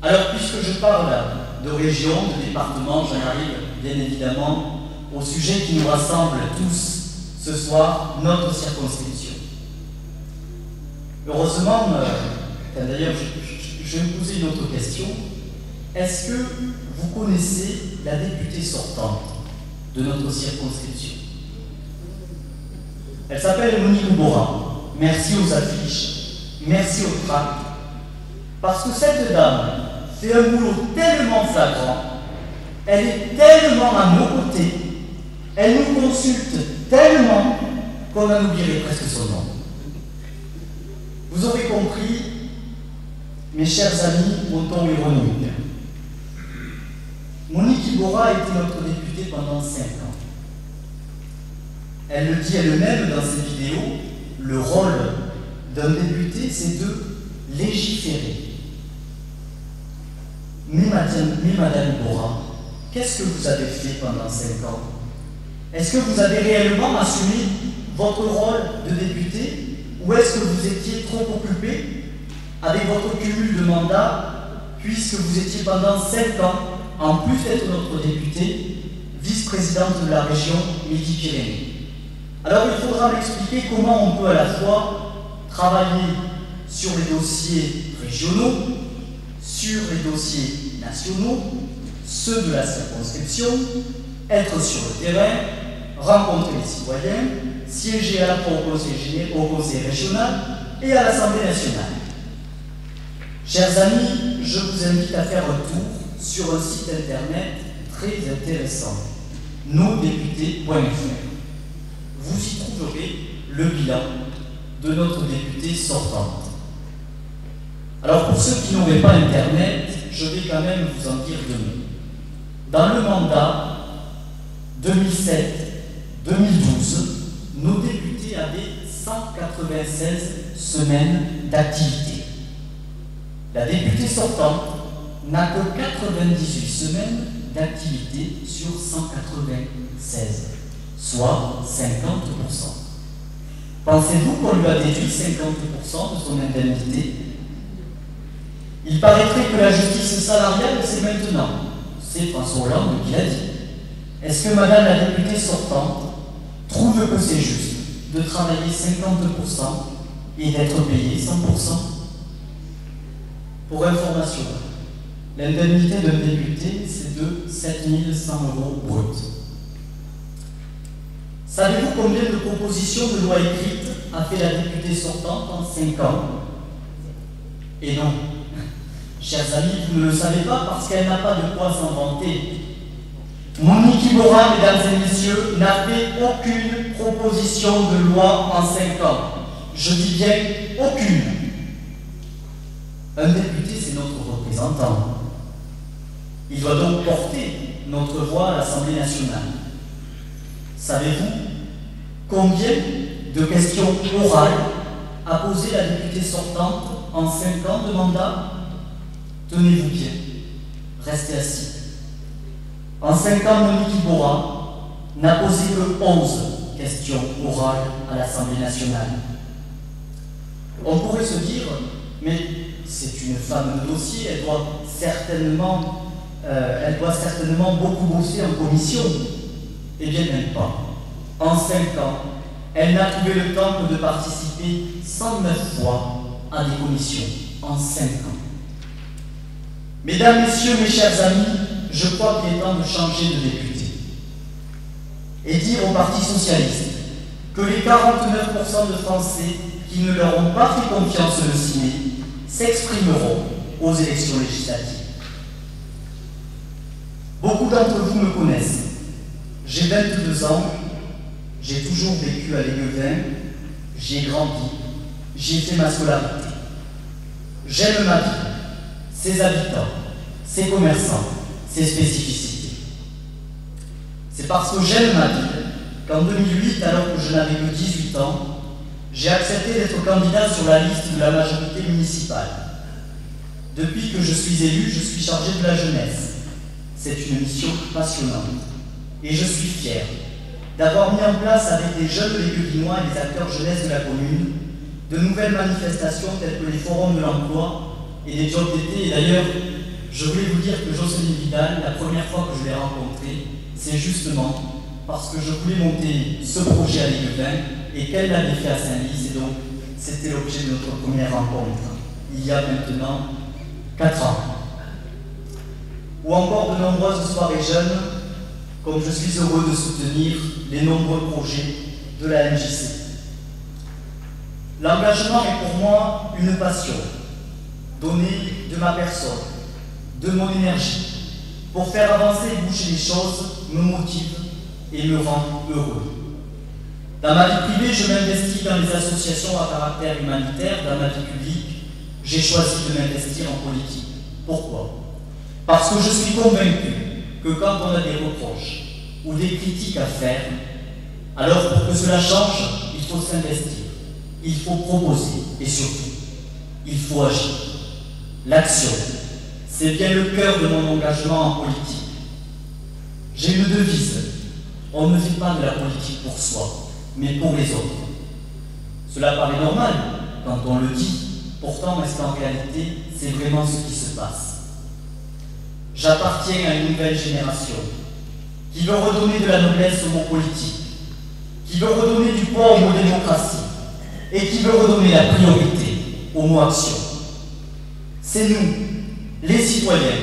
Alors, puisque je parle de région, de département, j'en arrive bien évidemment au sujet qui nous rassemble tous ce soir, notre circonscription. Heureusement, d'ailleurs, je vais me poser une autre question. Est-ce que vous connaissez la députée sortante de notre circonscription? Elle s'appelle Monique Bourrin. Merci aux affiches, merci aux tracts, parce que cette dame fait un boulot tellement flagrant, elle est tellement à nos côtés, elle nous consulte tellement qu'on en oublierait presque son nom. Vous aurez compris, mes chers amis, mon ton ironique. Monique Iborra a été notre députée pendant 5 ans. Elle le dit elle-même dans ses vidéos, le rôle d'un député, c'est de légiférer. Mais Madame Iborra, qu'est-ce que vous avez fait pendant 5 ans? Est-ce que vous avez réellement assumé votre rôle de député, ou est-ce que vous étiez trop occupé avec votre cumul de mandats, puisque vous étiez pendant 5 ans, en plus d'être notre députée, vice-présidente de la région Midi-Pyrénées? Alors il faudra m'expliquer comment on peut à la fois travailler sur les dossiers régionaux, sur les dossiers nationaux, ceux de la circonscription, être sur le terrain, rencontrer les citoyens, siéger à la fois au conseil régional et à l'Assemblée nationale. Chers amis, je vous invite à faire un tour sur un site internet très intéressant, nosdéputés.fr. Vous y trouverez le bilan de notre députée sortante. Alors pour ceux qui n'auraient pas internet, je vais quand même vous en dire 2 mots. Dans le mandat 2007-2012, nos députés avaient 196 semaines d'activité. La députée sortante n'a que 98 semaines d'activité sur 196, soit 50%. Pensez-vous qu'on lui a déduit 50% de son indemnité? Il paraîtrait que la justice salariale, c'est maintenant. C'est François Hollande qui l'a dit. Est-ce que Madame la députée sortante trouve que c'est juste de travailler 50% et d'être payée 100%? Pour information, l'indemnité d'un député, c'est de 7 100 € brut. Savez-vous combien de propositions de loi écrites a fait la députée sortante en 5 ans? Et non, chers amis, vous ne le savez pas parce qu'elle n'a pas de quoi s'en vanter. Monique Iborra, mesdames et messieurs, n'a fait aucune proposition de loi en 5 ans. Je dis bien aucune. Un député, c'est notre représentant. Il doit donc porter notre voix à l'Assemblée nationale. Savez-vous combien de questions orales a posé la députée sortante en 5 ans de mandat? Tenez-vous bien, restez assis. En 5 ans, Monique Iborra n'a posé que 11 questions orales à l'Assemblée nationale. On pourrait se dire, mais c'est une femme de dossier, elle doit certainement beaucoup bosser en commission. Eh bien, même pas. En 5 ans, elle n'a trouvé le temps que de participer 109 fois à des commissions. En 5 ans. Mesdames, Messieurs, mes chers amis, je crois qu'il est temps de changer de député. Et dire au Parti Socialiste que les 49% de Français qui ne leur ont pas fait confiance le 6 mai s'exprimeront aux élections législatives. Beaucoup d'entre vous me connaissent. J'ai 22 ans, j'ai toujours vécu à Léguevin, j'y ai grandi, j'y ai fait ma scolarité. J'aime ma ville, ses habitants, ses commerçants, ses spécificités. C'est parce que j'aime ma ville qu'en 2008, alors que je n'avais que 18 ans, j'ai accepté d'être candidat sur la liste de la majorité municipale. Depuis que je suis élu, je suis chargé de la jeunesse. C'est une mission passionnante. Et je suis fier d'avoir mis en place avec les jeunes Léguevinois et les acteurs jeunesse de la commune de nouvelles manifestations telles que les forums de l'emploi et les jobs d'été. Et d'ailleurs, je voulais vous dire que Jocelyne Vidal, la première fois que je l'ai rencontrée, c'est justement parce que je voulais monter ce projet à Léguevin et qu'elle l'avait fait à Saint-Lys, et donc c'était l'objet de notre première rencontre, il y a maintenant 4 ans. Ou encore de nombreuses soirées jeunes, comme je suis heureux de soutenir les nombreux projets de la MJC. L'engagement est pour moi une passion, donner de ma personne, de mon énergie, pour faire avancer et bouger les choses, me motive et me rend heureux. Dans ma vie privée, je m'investis dans les associations à caractère humanitaire. Dans ma vie publique, j'ai choisi de m'investir en politique. Pourquoi? Parce que je suis convaincu que quand on a des reproches ou des critiques à faire, alors pour que cela change, il faut s'investir, il faut proposer et surtout, il faut agir. L'action, c'est bien le cœur de mon engagement en politique. J'ai une devise, on ne fait pas de la politique pour soi, mais pour les autres. Cela paraît normal quand on le dit, pourtant est-ce qu'en réalité, c'est vraiment ce qui se passe? J'appartiens à une nouvelle génération qui veut redonner de la noblesse au mot politique, qui veut redonner du poids au mot démocratie et qui veut redonner la priorité au mot action. C'est nous, les citoyens,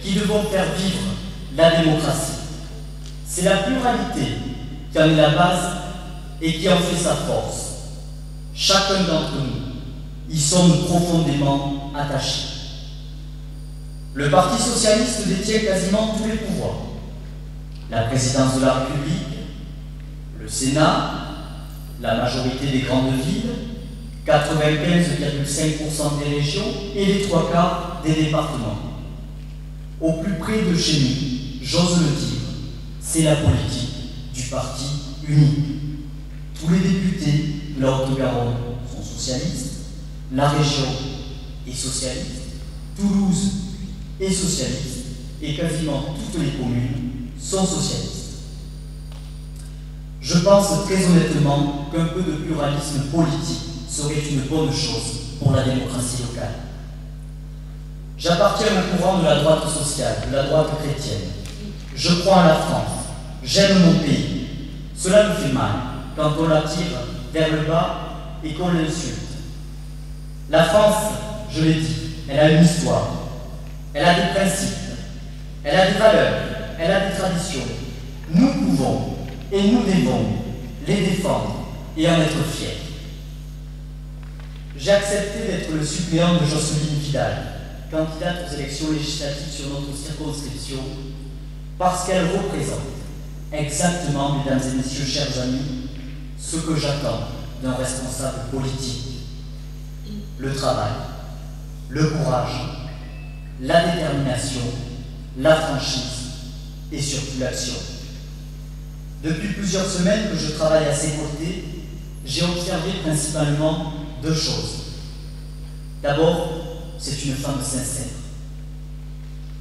qui devons faire vivre la démocratie. C'est la pluralité qui en est la base et qui en fait sa force. Chacun d'entre nous y sommes profondément attachés. Le Parti socialiste détient quasiment tous les pouvoirs. La présidence de la République, le Sénat, la majorité des grandes villes, 95,5% des régions et les 3/4 des départements. Au plus près de chez nous, j'ose le dire, c'est la politique du parti unique. Tous les députés de la Haute-Garonne sont socialistes, la région est socialiste, Toulouse est socialiste et quasiment toutes les communes sont socialistes. Je pense très honnêtement qu'un peu de pluralisme politique serait une bonne chose pour la démocratie locale. J'appartiens au courant de la droite sociale, de la droite chrétienne. Je crois en la France, j'aime mon pays. Cela me fait mal quand on la tire vers le bas et qu'on l'insulte. La France, je l'ai dit, elle a une histoire, elle a des principes, elle a des valeurs, elle a des traditions. Nous pouvons et nous devons les défendre et en être fiers. J'ai accepté d'être le suppléant de Jocelyne Vidal, candidate aux élections législatives sur notre circonscription, parce qu'elle représente exactement, mesdames et messieurs, chers amis, ce que j'attends d'un responsable politique. Le travail, le courage, la détermination, la franchise et surtout l'action. Depuis plusieurs semaines que je travaille à ses côtés, j'ai observé principalement 2 choses. D'abord, c'est une femme sincère.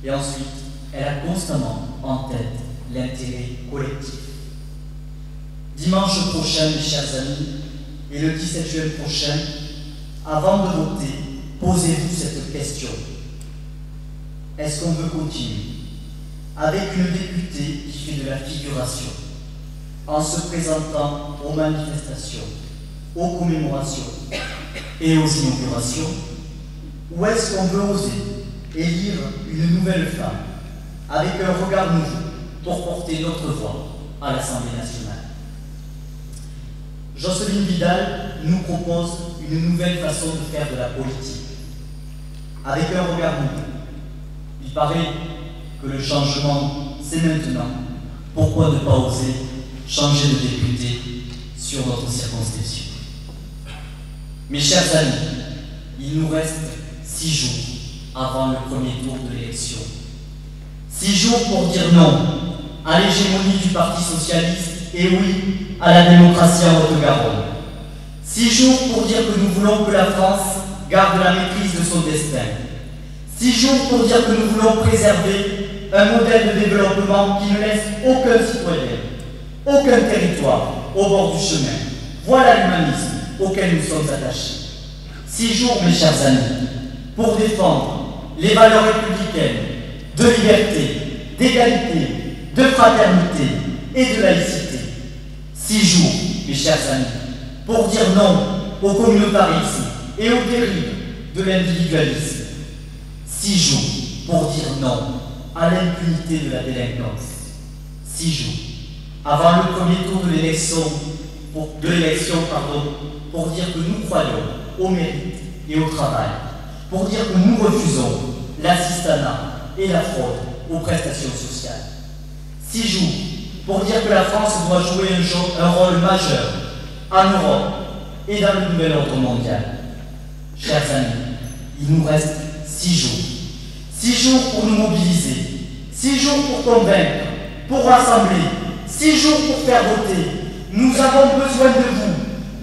Et ensuite, elle a constamment en tête l'intérêt collectif. Dimanche prochain, mes chers amis, et le 17 juin prochain, avant de voter, posez-vous cette question. Est-ce qu'on veut continuer avec une députée qui fait de la figuration, en se présentant aux manifestations, aux commémorations et aux inaugurations, ou est-ce qu'on veut oser élire une nouvelle femme avec un regard nouveau pour porter notre voix à l'Assemblée nationale? Jocelyne Vidal nous propose une nouvelle façon de faire de la politique, avec un regard nouveau. Il paraît que le changement, c'est maintenant. Pourquoi ne pas oser changer de député sur notre circonscription? Mes chers amis, il nous reste 6 jours avant le premier tour de l'élection. 6 jours pour dire non à l'hégémonie du Parti socialiste et oui à la démocratie en Haute-Garonne. 6 jours pour dire que nous voulons que la France garde la maîtrise de son destin. 6 jours pour dire que nous voulons préserver un modèle de développement qui ne laisse aucun citoyen, aucun territoire au bord du chemin. Voilà l'humanisme auquel nous sommes attachés. 6 jours, mes chers amis, pour défendre les valeurs républicaines, de liberté, d'égalité, de fraternité et de laïcité. 6 jours, mes chers amis, pour dire non au communautarisme et aux dérives de l'individualisme. 6 jours pour dire non à l'impunité de la délinquance. 6 jours avant le premier tour de l'élection, pour dire que nous croyons au mérite et au travail, pour dire que nous refusons l'assistanat et la fraude aux prestations sociales. 6 jours pour dire que la France doit jouer un rôle majeur en Europe et dans le nouvel ordre mondial. Chers amis, il nous reste 6 jours. 6 jours pour nous mobiliser, 6 jours pour convaincre, pour rassembler, 6 jours pour faire voter. Nous avons besoin de vous,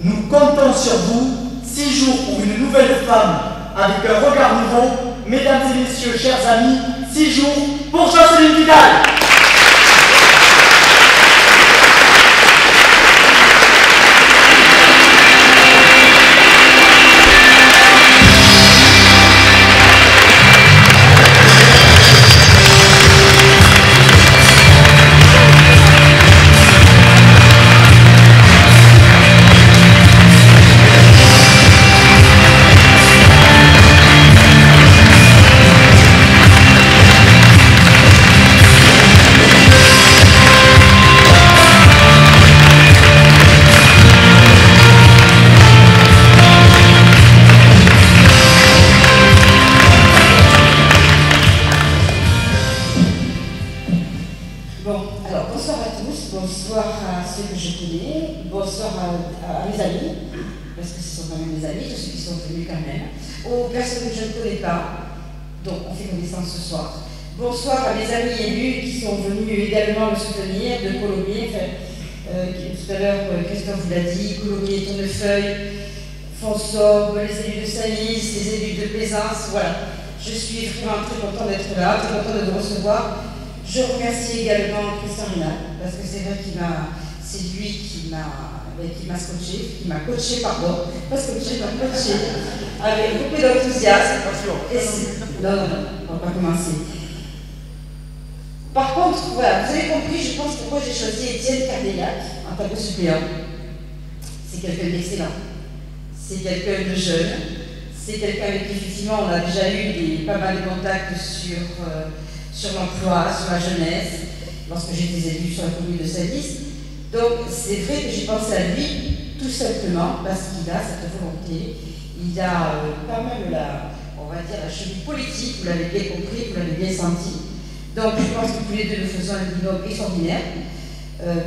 nous comptons sur vous. 6 jours pour une nouvelle femme avec un regard nouveau. Mesdames et messieurs, chers amis, 6 jours pour Jocelyne Vidal. Bonsoir à mes amis élus qui sont venus également me soutenir, de Colomiers, tout à l'heure Christophe vous l'a dit, Colomiers, Tournefeuille, Fonsorbe, les élus de Saillis, les élus de Plaisance, voilà. Je suis vraiment très content d'être là, très content de vous recevoir. Je remercie également Christian Rinal, parce que c'est vrai c'est lui qui m'a coaché, avec beaucoup d'enthousiasme. Non, on va pas commencer. Par contre, voilà, vous avez compris, je pense pourquoi j'ai choisi Étienne Cardélac en tant que suppléant. C'est quelqu'un d'excellent, c'est quelqu'un de jeune, c'est quelqu'un avec qui effectivement on a déjà eu pas mal de contacts sur l'emploi, sur la jeunesse, lorsque j'étais élue sur la commune de Saillis. Donc c'est vrai que j'ai pensé à lui tout simplement parce qu'il a cette volonté, il a quand même la cheville politique, vous l'avez bien compris, vous l'avez bien senti. Donc je pense que tous les deux nous faisons un binôme extraordinaire.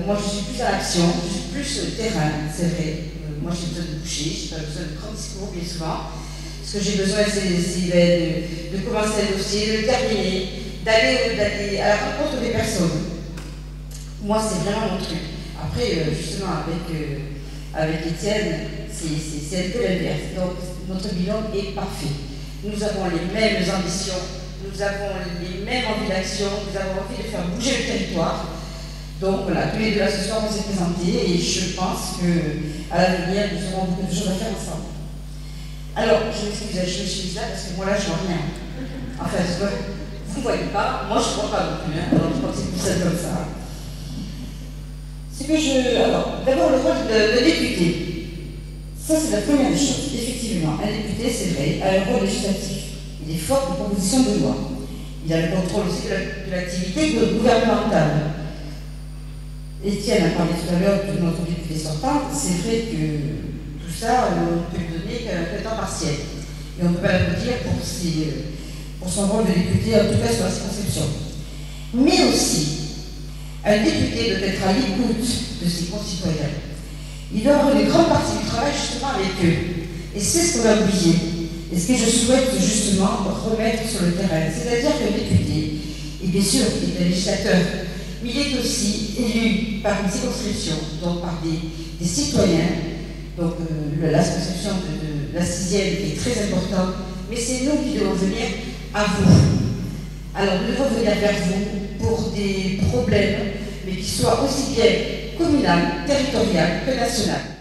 Moi je suis plus à l'action, je suis plus terrain, c'est vrai. Moi j'ai besoin de boucher, je n'ai pas besoin de grands discours bien souvent. Ce que j'ai besoin c'est de commencer un dossier, de le terminer, d'aller à la rencontre des personnes. Moi c'est vraiment mon truc. Après justement avec Étienne, c'est un peu l'inverse. Donc notre binôme est parfait. Nous avons les mêmes ambitions, nous avons les mêmes envies d'action, nous avons envie de faire bouger le territoire. Donc voilà, tous les deux là ce soir on s'est présentés et je pense qu'à l'avenir nous aurons beaucoup de choses à faire ensemble. Alors, je m'excuse, je me suis mise là parce que moi là je vois rien. Enfin, vous ne voyez pas, moi je ne vois pas non plus, hein, alors je pense que c'est plus simple comme ça. Alors, d'abord le rôle de député. Ça, c'est la première des choses. Effectivement, un député, c'est vrai, a un rôle législatif. Il est fort de propositions de loi. Il a le contrôle aussi de l'activité gouvernementale. Étienne a parlé tout à l'heure de notre député sortant. C'est vrai que tout ça, on peut lui donner qu'un temps partiel. Et on ne peut pas l'applaudir pour son rôle de député, en tout cas sur la circonscription. Mais aussi, un député doit être à l'écoute de ses concitoyens. Il doit avoir une grande partie du travail justement avec eux. Et c'est ce qu'on a oublié. Et ce que je souhaite justement remettre sur le terrain. C'est-à-dire qu'un député, et bien sûr, il est un législateur, mais il est aussi élu par une circonscription, donc par des citoyens. Donc la circonscription de la 6e est très importante, mais c'est nous qui devons venir à vous. Alors nous devons venir vers vous pour des problèmes, mais qui soient aussi bien communal, territorial que national.